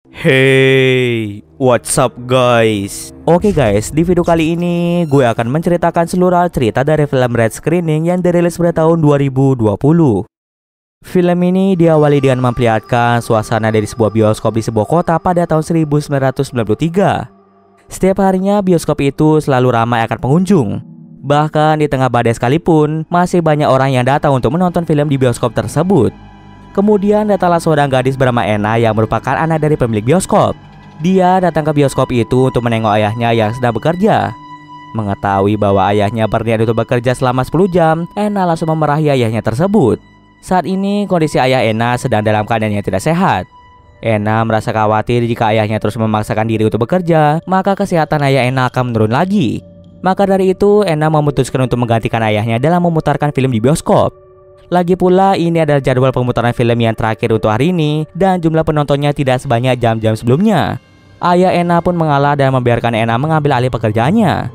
Hey, what's up guys? Oke guys, di video kali ini gue akan menceritakan seluruh cerita dari film Red Screening yang dirilis pada tahun 2020. Film ini diawali dengan memperlihatkan suasana dari sebuah bioskop di sebuah kota pada tahun 1993. Setiap harinya bioskop itu selalu ramai akan pengunjung. Bahkan di tengah badai sekalipun, masih banyak orang yang datang untuk menonton film di bioskop tersebut. Kemudian datanglah seorang gadis bernama Ena yang merupakan anak dari pemilik bioskop. Dia datang ke bioskop itu untuk menengok ayahnya yang sedang bekerja. Mengetahui bahwa ayahnya berniat untuk bekerja selama 10 jam, Ena langsung memarahi ayahnya tersebut. Saat ini kondisi ayah Ena sedang dalam keadaan yang tidak sehat. Ena merasa khawatir jika ayahnya terus memaksakan diri untuk bekerja, maka kesehatan ayah Ena akan menurun lagi. Maka dari itu, Ena memutuskan untuk menggantikan ayahnya dalam memutarkan film di bioskop. Lagi pula, ini adalah jadwal pemutaran film yang terakhir untuk hari ini, dan jumlah penontonnya tidak sebanyak jam-jam sebelumnya. Ayah Ena pun mengalah dan membiarkan Ena mengambil alih pekerjaannya.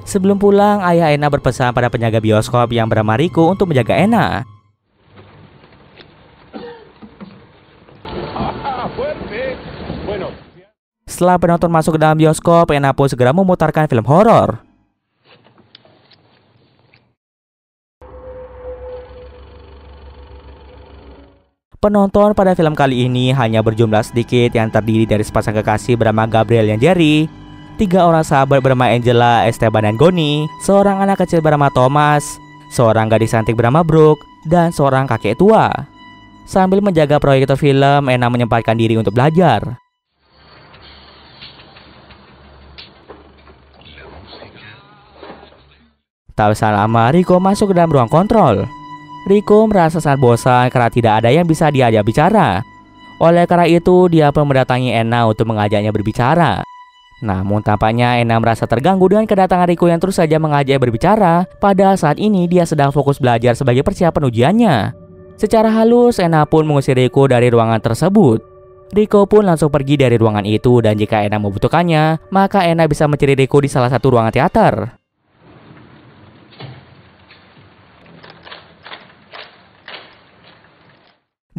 Sebelum pulang, ayah Ena berpesan pada penjaga bioskop yang bernama Rico untuk menjaga Ena. Setelah penonton masuk ke dalam bioskop, Ena pun segera memutarkan film horor. Penonton pada film kali ini hanya berjumlah sedikit, yang terdiri dari sepasang kekasih bernama Gabriel dan Jerry, 3 orang sahabat bernama Angela, Esteban, dan Goni, seorang anak kecil bernama Thomas, seorang gadis cantik bernama Brooke, dan seorang kakek tua. Sambil menjaga proyektor film, Ena menyempatkan diri untuk belajar. Tak usah lama, Rico masuk ke dalam ruang kontrol. Rico merasa sangat bosan karena tidak ada yang bisa diajak bicara. Oleh karena itu, dia pun mendatangi Ena untuk mengajaknya berbicara. Namun tampaknya Ena merasa terganggu dengan kedatangan Rico yang terus saja mengajaknya berbicara, padahal saat ini dia sedang fokus belajar sebagai persiapan ujiannya. Secara halus, Ena pun mengusir Rico dari ruangan tersebut. Rico pun langsung pergi dari ruangan itu, dan jika Ena membutuhkannya, maka Ena bisa mencari Rico di salah satu ruangan teater.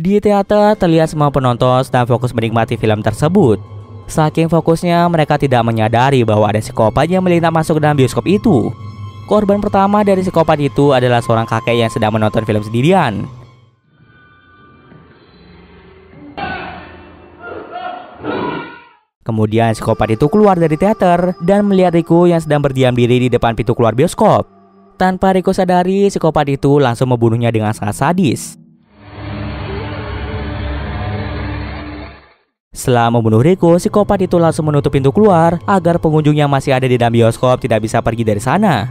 Di teater, terlihat semua penonton sedang fokus menikmati film tersebut. Saking fokusnya, mereka tidak menyadari bahwa ada psikopat yang melintas masuk ke dalam bioskop itu. Korban pertama dari psikopat itu adalah seorang kakek yang sedang menonton film sendirian. Kemudian psikopat itu keluar dari teater dan melihat Rico yang sedang berdiam diri di depan pintu keluar bioskop. Tanpa Rico sadari, psikopat itu langsung membunuhnya dengan sangat sadis. Setelah membunuh Rico, psikopat itu langsung menutup pintu keluar agar pengunjung yang masih ada di dalam bioskop tidak bisa pergi dari sana.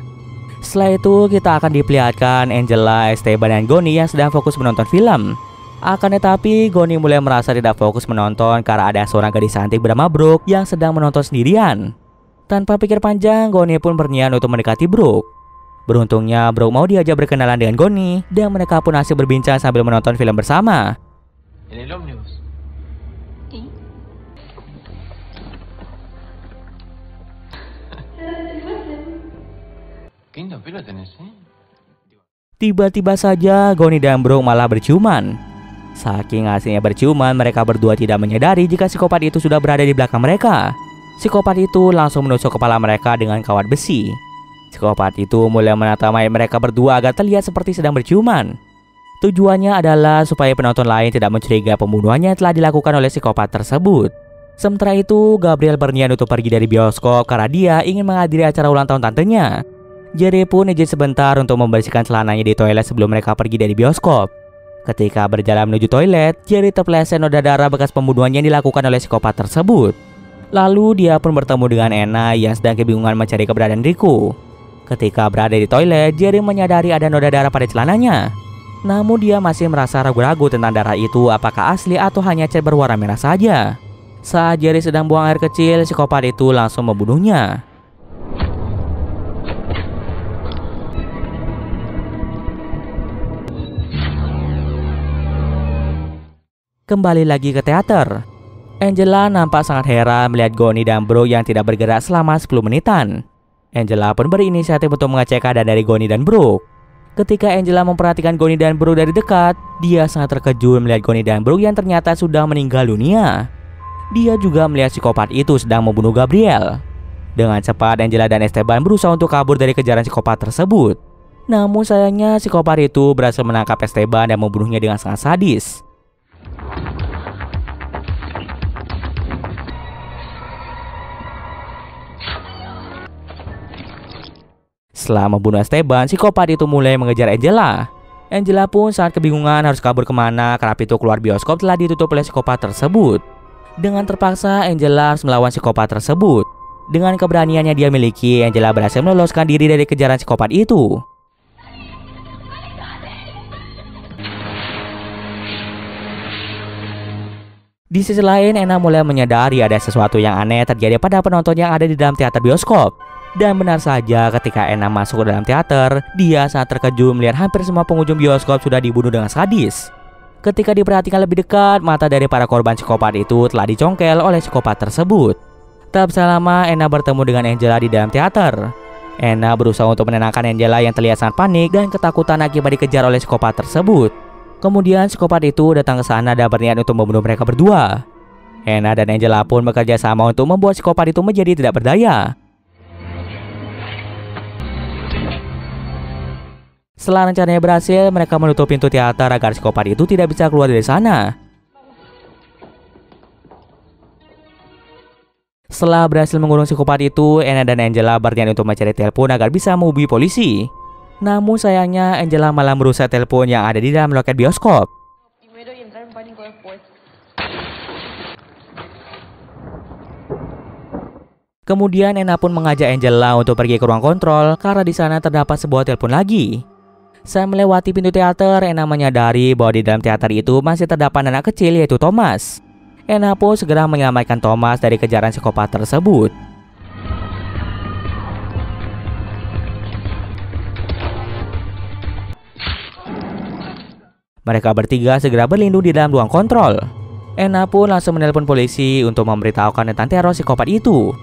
Setelah itu, kita akan diperlihatkan Angela, Esteban, dan Goni yang sedang fokus menonton film. Akan tetapi, Goni mulai merasa tidak fokus menonton karena ada seorang gadis cantik bernama Brooke yang sedang menonton sendirian. Tanpa pikir panjang, Goni pun berniat untuk mendekati Brooke. Beruntungnya, Brooke mau diajak berkenalan dengan Goni, dan mereka pun asik berbincang sambil menonton film bersama. Tiba-tiba saja Goni dan Brooke malah berciuman. Saking asiknya berciuman, mereka berdua tidak menyadari jika psikopat itu sudah berada di belakang mereka. Psikopat itu langsung menusuk kepala mereka dengan kawat besi. Psikopat itu mulai menata mayat mereka berdua agar terlihat seperti sedang berciuman. Tujuannya adalah supaya penonton lain tidak mencurigai pembunuhannya yang telah dilakukan oleh psikopat tersebut. Sementara itu, Gabriel berniat untuk pergi dari bioskop karena dia ingin menghadiri acara ulang tahun tantenya. Jerry pun izin sebentar untuk membersihkan celananya di toilet sebelum mereka pergi dari bioskop. Ketika berjalan menuju toilet, Jerry terpeleset noda darah bekas pembunuhan yang dilakukan oleh psikopat tersebut. Lalu dia pun bertemu dengan Ena yang sedang kebingungan mencari keberadaan Rico. Ketika berada di toilet, Jerry menyadari ada noda darah pada celananya. Namun dia masih merasa ragu-ragu tentang darah itu apakah asli atau hanya cat berwarna merah saja. Saat Jerry sedang buang air kecil, psikopat itu langsung membunuhnya. Kembali lagi ke teater. Angela nampak sangat heran melihat Goni dan Brooke yang tidak bergerak selama 10 menitan. Angela pun berinisiatif untuk mengecek keadaan dari Goni dan Brooke. Ketika Angela memperhatikan Goni dan Brooke dari dekat, dia sangat terkejut melihat Goni dan Brooke yang ternyata sudah meninggal dunia. Dia juga melihat psikopat itu sedang membunuh Gabriel. Dengan cepat, Angela dan Esteban berusaha untuk kabur dari kejaran psikopat tersebut. Namun sayangnya psikopat itu berhasil menangkap Esteban dan membunuhnya dengan sangat sadis. Setelah membunuh Esteban, psikopat itu mulai mengejar Angela. Angela pun saat kebingungan harus kabur kemana karena pintu keluar bioskop telah ditutup oleh psikopat tersebut. Dengan terpaksa, Angela harus melawan psikopat tersebut. Dengan keberanian yang dia miliki, Angela berhasil meloloskan diri dari kejaran psikopat itu. Di sisi lain, Anna mulai menyadari ada sesuatu yang aneh terjadi pada penonton yang ada di dalam teater bioskop. Dan benar saja, ketika Anna masuk ke dalam teater, dia sangat terkejut melihat hampir semua pengunjung bioskop sudah dibunuh dengan sadis. Ketika diperhatikan lebih dekat, mata dari para korban psikopat itu telah dicongkel oleh psikopat tersebut. Tak berselang lama, Anna bertemu dengan Angela di dalam teater. Anna berusaha untuk menenangkan Angela yang terlihat sangat panik dan ketakutan akibat dikejar oleh psikopat tersebut. Kemudian psikopat itu datang ke sana dan berniat untuk membunuh mereka berdua. Anna dan Angela pun bekerja sama untuk membuat psikopat itu menjadi tidak berdaya. Setelah rencananya berhasil, mereka menutup pintu teater agar psikopat itu tidak bisa keluar dari sana. Setelah berhasil mengurung psikopat itu, Anna dan Angela berniat untuk mencari telepon agar bisa menghubungi polisi. Namun sayangnya, Angela malah merusak telepon yang ada di dalam loket bioskop. Kemudian Anna pun mengajak Angela untuk pergi ke ruang kontrol karena di sana terdapat sebuah telepon lagi. Saat melewati pintu teater, Anna menyadari bahwa di dalam teater itu masih terdapat anak kecil yaitu Thomas. Anna pun segera menyelamatkan Thomas dari kejaran psikopat tersebut. Mereka bertiga segera berlindung di dalam ruang kontrol. Anna pun langsung menelpon polisi untuk memberitahukan tentang teror psikopat itu.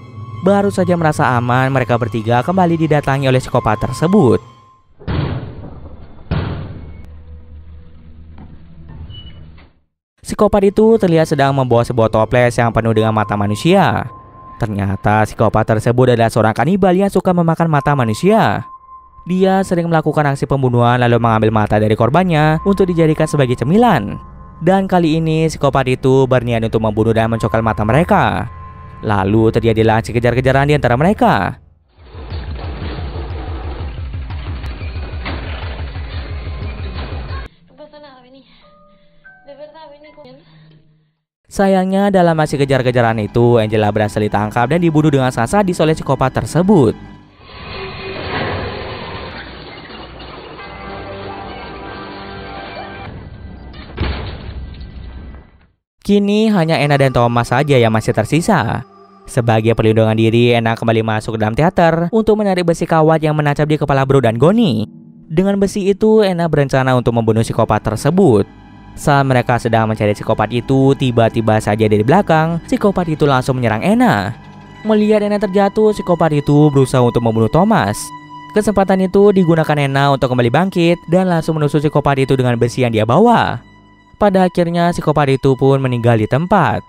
Baru saja merasa aman, mereka bertiga kembali didatangi oleh psikopat tersebut. Psikopat itu terlihat sedang membawa sebuah toples yang penuh dengan mata manusia. Ternyata psikopat tersebut adalah seorang kanibal yang suka memakan mata manusia. Dia sering melakukan aksi pembunuhan lalu mengambil mata dari korbannya untuk dijadikan sebagai cemilan. Dan kali ini psikopat itu berniat untuk membunuh dan mencokal mata mereka. Lalu terjadilah aksi kejar-kejaran di antara mereka. Sayangnya dalam aksi kejar-kejaran itu, Angela berhasil ditangkap dan dibunuh dengan sangat sadis oleh psikopat tersebut. Kini hanya Anna dan Thomas saja yang masih tersisa. Sebagai perlindungan diri, Anna kembali masuk ke dalam teater untuk menarik besi kawat yang menancap di kepala Bro dan Goni. Dengan besi itu, Anna berencana untuk membunuh psikopat tersebut. Saat mereka sedang mencari psikopat itu, tiba-tiba saja dari belakang, psikopat itu langsung menyerang Anna. Melihat Anna terjatuh, psikopat itu berusaha untuk membunuh Thomas. Kesempatan itu digunakan Anna untuk kembali bangkit dan langsung menusuk psikopat itu dengan besi yang dia bawa. Pada akhirnya, psikopat itu pun meninggal di tempat.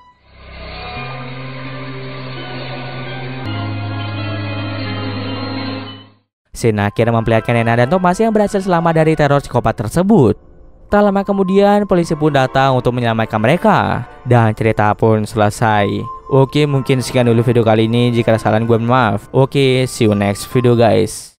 Scene akhir memperlihatkan Anna dan Thomas yang berhasil selamat dari teror psikopat tersebut. Tak lama kemudian, polisi pun datang untuk menyelamatkan mereka. Dan cerita pun selesai. Oke, mungkin sekian dulu video kali ini. Jika ada kesalahan gue maaf. Oke, see you next video guys.